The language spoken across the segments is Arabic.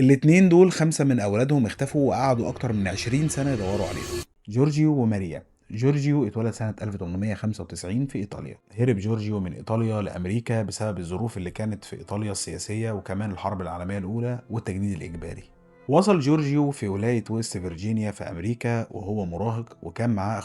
الاتنين دول 5 من أولادهم اختفوا وقعدوا أكتر من 20 سنة يدوروا عليهم. جورجيو وماريا. جورجيو اتولد سنة 1895 في إيطاليا. هرب جورجيو من إيطاليا لأمريكا بسبب الظروف اللي كانت في إيطاليا السياسية وكمان الحرب العالمية الأولى والتجنيد الإجباري. وصل جورجيو في ولاية ويست فيرجينيا في أمريكا وهو مراهق، وكان معاه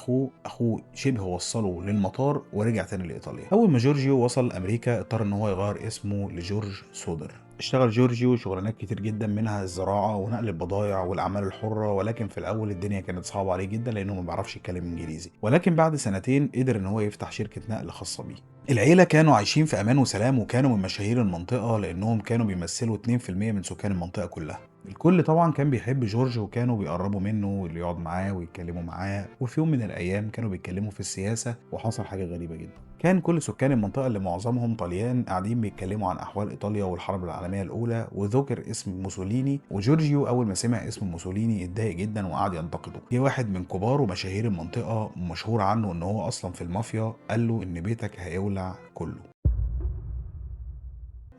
أخوه شبه وصله للمطار ورجع تاني لإيطاليا. أول ما جورجيو وصل أمريكا اضطر إن هو يغير اسمه لجورج سودر. اشتغل جورجيو شغلانات كتير جدا منها الزراعة ونقل البضائع والأعمال الحرة، ولكن في الأول الدنيا كانت صعبة عليه جدا لأنه ما بيعرفش يتكلم إنجليزي، ولكن بعد سنتين قدر إن هو يفتح شركة نقل خاصة بيه. العيلة كانوا عايشين في أمان وسلام وكانوا من مشاهير المنطقة لأنهم كانوا بيمثلوا 2% من سكان المنطقة كلها. الكل طبعا كان بيحب جورج وكانوا بيقربوا منه واللي يقعد معاه ويتكلموا معاه، وفي يوم من الأيام كانوا بيتكلموا في السياسة وحصل حاجة غريبة جدا. كان كل سكان المنطقة اللي معظمهم طليان قاعدين بيتكلموا عن أحوال إيطاليا والحرب العالمية الأولى، وذكر اسم موسوليني، وجورجيو أول ما سمع اسم موسوليني اتضايق جدا وقعد ينتقده. جه واحد من كبار ومشاهير المنطقة مشهور عنه إن هو أصلا في المافيا قال له إن بيتك هيولع كله.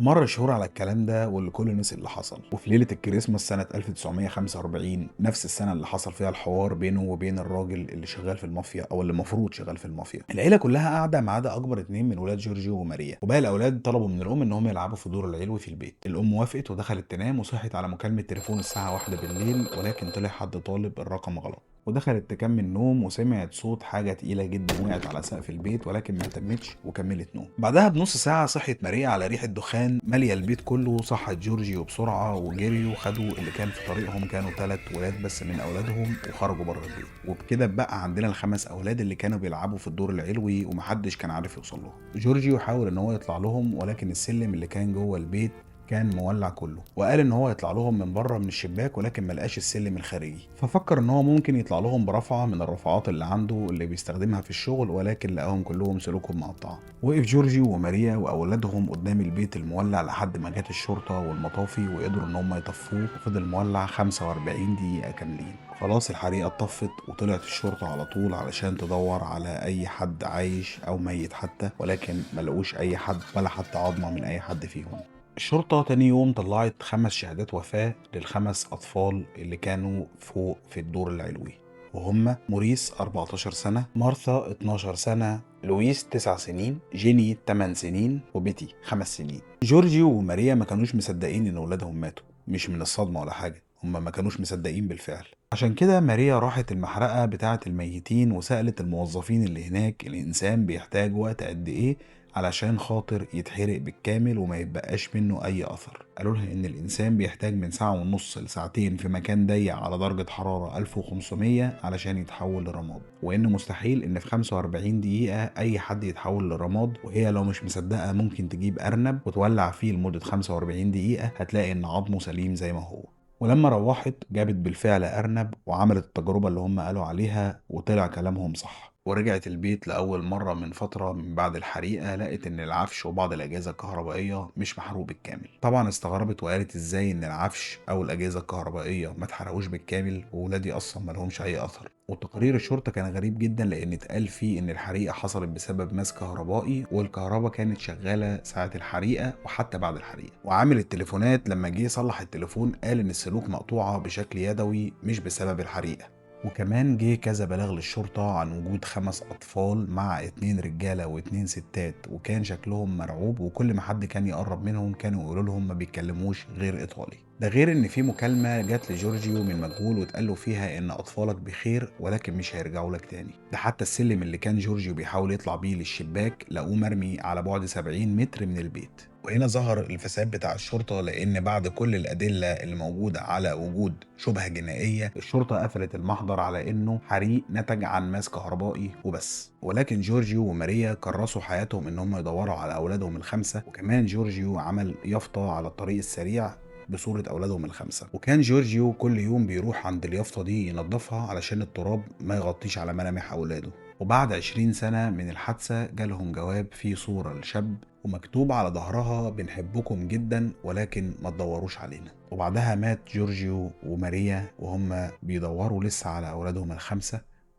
مر شهور على الكلام ده والكل نسي اللي حصل، وفي ليلة الكريسماس سنة 1945 نفس السنة اللي حصل فيها الحوار بينه وبين الراجل اللي شغال في المافيا أو اللي المفروض شغال في المافيا، العيلة كلها قاعدة ما عدا أكبر اتنين من ولاد جورجيو وماريا، وباقي الأولاد طلبوا من الأم إن هم يلعبوا في الدور العلوي في البيت. الأم وافقت ودخلت تنام وصحت على مكالمة تليفون الساعة 1 بالليل، ولكن طلع حد طالب الرقم غلط، ودخلت تكمل نوم وسمعت صوت حاجة تقيلة جدا وقعت على سقف البيت، ولكن ما اهتمتش وكملت نوم. بعدها بنص ساعة صحت ماريا على ريحة دخان مالية البيت كله. صحت جورجيو بسرعة وجريوا خدوا اللي كان في طريقهم، كانوا 3 ولاد بس من أولادهم، وخرجوا بره البيت. وبكده بقى عندنا ال5 أولاد اللي كانوا بيلعبوا في الدور العلوي ومحدش كان عارف يوصل لهم. جورجيو حاول إن هو يطلع لهم، ولكن السلم اللي كان جوه البيت كان مولع كله، وقال ان هو يطلع لهم من بره من الشباك، ولكن ملقاش السلم الخارجي، ففكر ان هو ممكن يطلع لهم برفعه من الرفعات اللي عنده اللي بيستخدمها في الشغل، ولكن لقاهم كلهم سلوكهم مقطعه. وقف جورجيو وماريا واولادهم قدام البيت المولع لحد ما جت الشرطه والمطافي وقدروا ان هم يطفوه، وفضل مولع 45 دقيقه كاملين. خلاص الحريقه اتطفت وطلعت الشرطه على طول علشان تدور على اي حد عايش او ميت حتى، ولكن ملقوش اي حد ولا حتى عظمه من اي حد فيهم. الشرطة تاني يوم طلعت 5 شهادات وفاة لل5 أطفال اللي كانوا فوق في الدور العلوي، وهم موريس 14 سنة، مارثا 12 سنة، لويس 9 سنين، جيني 8 سنين، وبيتي 5 سنين. جورجيو وماريا ما كانوش مصدقين إن ولادهم ماتوا، مش من الصدمة ولا حاجة، هما ما كانوش مصدقين بالفعل. عشان كده ماريا راحت المحرقة بتاعة الميتين وسألت الموظفين اللي هناك الإنسان بيحتاج وقت قد إيه علشان خاطر يتحرق بالكامل وما يتبقاش منه أي أثر. قالوا لها إن الإنسان بيحتاج من ساعة ونص لساعتين في مكان ضيق على درجة حرارة 1500 علشان يتحول لرماد، وإن مستحيل إن في 45 دقيقة أي حد يتحول لرماد، وهي لو مش مصدقة ممكن تجيب أرنب وتولع فيه لمدة 45 دقيقة هتلاقي إن عظمه سليم زي ما هو. ولما روحت جابت بالفعل أرنب وعملت التجربة اللي هم قالوا عليها وطلع كلامهم صح، ورجعت البيت لأول مرة من فترة من بعد الحريقة لقت إن العفش وبعض الأجهزة الكهربائية مش محروق بالكامل. طبعا استغربت وقالت إزاي إن العفش أو الأجهزة الكهربائية ما اتحرقوش بالكامل وولادي أصلا ملهمش أي أثر. وتقرير الشرطة كان غريب جدا لأن اتقال فيه إن الحريقة حصلت بسبب ماس كهربائي، والكهرباء كانت شغالة ساعة الحريقة وحتى بعد الحريقة. وعامل التليفونات لما جه يصلح التليفون قال إن السلوك مقطوعة بشكل يدوي مش بسبب الحريقة. وكمان جه كذا بلاغ للشرطة عن وجود 5 أطفال مع 2 رجالة و2 ستات، وكان شكلهم مرعوب، وكل ما حد كان يقرب منهم كانوا يقولوا لهم ما بيتكلموش غير إيطالي. ده غير إن في مكالمة جات لجورجيو من مجهول واتقال له فيها إن أطفالك بخير ولكن مش هيرجعوا لك تاني. ده حتى السلم اللي كان جورجيو بيحاول يطلع بيه للشباك لقوه مرمي على بعد 70 متر من البيت. وهنا ظهر الفساد بتاع الشرطة، لأن بعد كل الأدلة اللي موجودة على وجود شبهة جنائية الشرطة قفلت المحضر على إنه حريق نتج عن ماس كهربائي وبس. ولكن جورجيو وماريا كرسوا حياتهم إن هم يدوروا على أولادهم ال5، وكمان جورجيو عمل يافطة على الطريق السريع بصورة أولادهم ال5، وكان جورجيو كل يوم بيروح عند اليافطة دي ينظفها علشان التراب ما يغطيش على ملامح أولاده. وبعد 20 سنة من الحادثة جالهم جواب فيه صورة لشاب ومكتوب على ظهرها بنحبكم جدا ولكن ما تدوروش علينا. وبعدها مات جورجيو وماريا وهم بيدوروا لسه على أولادهم ال5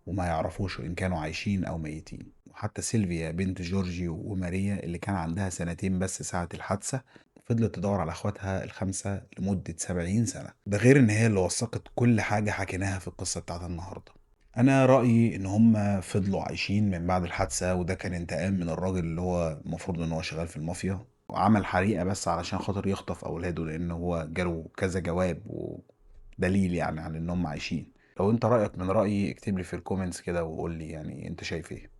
وما يعرفوش إن كانوا عايشين أو ميتين. وحتى سيلفيا بنت جورجيو وماريا اللي كان عندها 2 سنين بس ساعة الحادثة فضلت تدور على اخواتها الخمسة لمدة 70 سنة. ده غير ان هي اللي وثقت كل حاجة حكيناها في القصة بتاعت النهاردة. انا رأيي ان هم فضلوا عايشين من بعد الحادثة، وده كان انتقام من الراجل اللي هو المفروض ان هو شغال في المافيا، وعمل حريقة بس علشان خاطر يخطف اولاده، لان هو جاله كذا جواب ودليل يعني عن ان هم عايشين. لو انت رأيك من رأيي اكتب لي في الكومنتس كده وقول لي يعني انت شايف ايه.